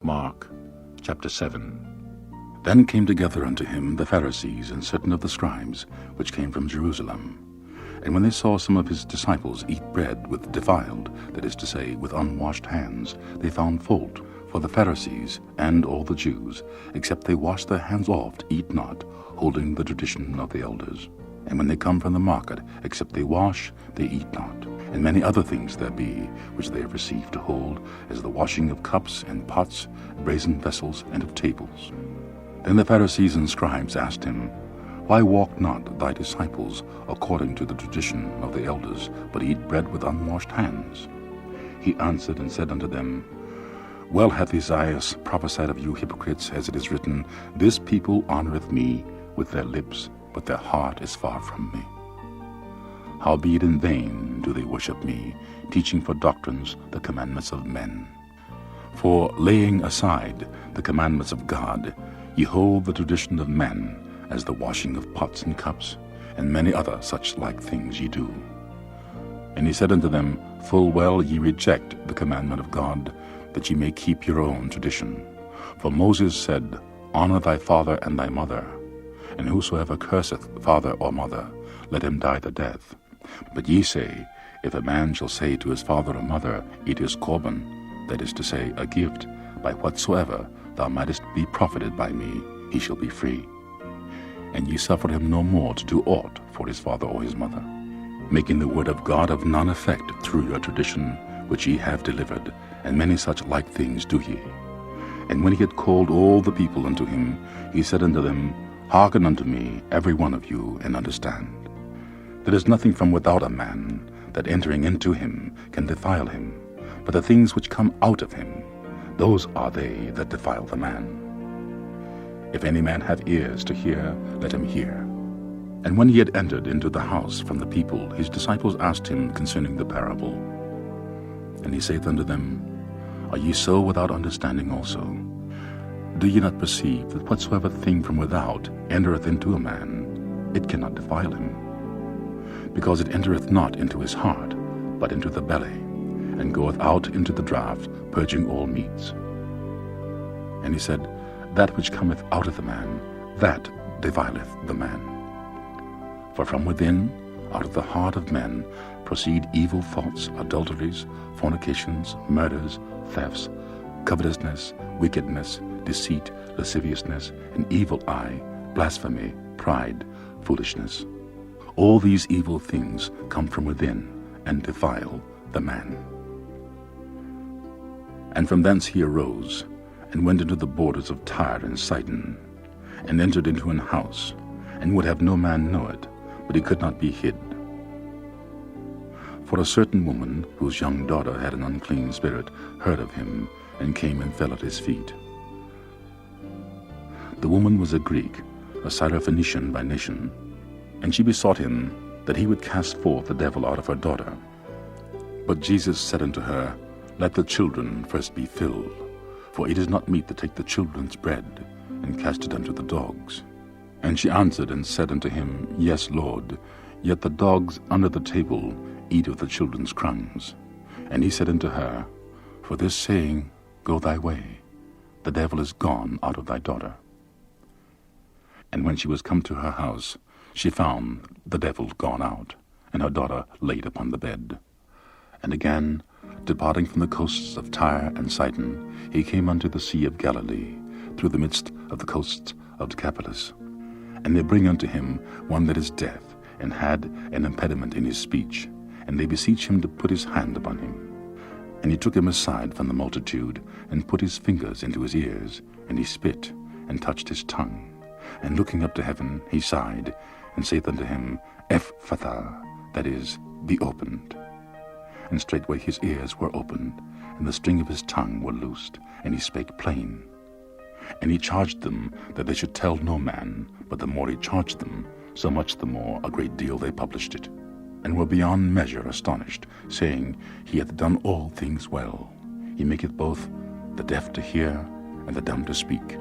Mark chapter 7. Then came together unto him the Pharisees and certain of the scribes, which came from Jerusalem. And when they saw some of his disciples eat bread with defiled, that is to say, with unwashed hands, they found fault. For the Pharisees and all the Jews, except they wash their hands oft, eat not, holding the tradition of the elders. And when they come from the market, except they wash, they eat not. And many other things there be, which they have received to hold, as the washing of cups and pots, brazen vessels, and of tables. Then the Pharisees and scribes asked him, Why walk not thy disciples according to the tradition of the elders, but eat bread with unwashed hands? He answered and said unto them, Well hath Esaias prophesied of you hypocrites, as it is written, This people honoureth me with their lips, but their heart is far from me. Howbeit in vain do they worship me, teaching for doctrines the commandments of men. For laying aside the commandments of God, ye hold the tradition of men, as the washing of pots and cups, and many other such like things ye do. And he said unto them, Full well ye reject the commandment of God, that ye may keep your own tradition. For Moses said, Honour thy father and thy mother, and whosoever curseth father or mother, let him die the death. But ye say, If a man shall say to his father or mother, It is Corban, that is to say, a gift, by whatsoever thou mightest be profited by me, he shall be free. And ye suffer him no more to do aught for his father or his mother, making the word of God of none effect through your tradition, which ye have delivered, and many such like things do ye. And when he had called all the people unto him, he said unto them, Hearken unto me, every one of you, and understand. There is nothing from without a man, that entering into him can defile him, but the things which come out of him, those are they that defile the man. If any man have ears to hear, let him hear. And when he had entered into the house from the people, his disciples asked him concerning the parable. And he saith unto them, Are ye so without understanding also? Do ye not perceive that whatsoever thing from without entereth into a man, it cannot defile him? Because it entereth not into his heart, but into the belly, and goeth out into the draught, purging all meats. And he said, That which cometh out of the man, that defileth the man. For from within, out of the heart of men, proceed evil thoughts, adulteries, fornications, murders, thefts, covetousness, wickedness, deceit, lasciviousness, an evil eye, blasphemy, pride, foolishness. All these evil things come from within, and defile the man. And from thence he arose, and went into the borders of Tyre and Sidon, and entered into an house, and would have no man know it, but he could not be hid. For a certain woman, whose young daughter had an unclean spirit, heard of him, and came and fell at his feet. The woman was a Greek, a Syrophoenician by nation, and she besought him that he would cast forth the devil out of her daughter. But Jesus said unto her, Let the children first be filled, for it is not meet to take the children's bread, and cast it unto the dogs. And she answered and said unto him, Yes, Lord, yet the dogs under the table eat of the children's crumbs. And he said unto her, For this saying, Go thy way, the devil is gone out of thy daughter. And when she was come to her house, she found the devil gone out, and her daughter laid upon the bed. And again, departing from the coasts of Tyre and Sidon, he came unto the sea of Galilee, through the midst of the coasts of Decapolis. And they bring unto him one that is deaf, and had an impediment in his speech, and they beseech him to put his hand upon him. And he took him aside from the multitude, and put his fingers into his ears, and he spit, and touched his tongue. And looking up to heaven, he sighed, and saith unto him, Ephphatha, that is, be opened. And straightway his ears were opened, and the string of his tongue were loosed, and he spake plain. And he charged them that they should tell no man, but the more he charged them, so much the more a great deal they published it, and were beyond measure astonished, saying, He hath done all things well. He maketh both the deaf to hear, and the dumb to speak.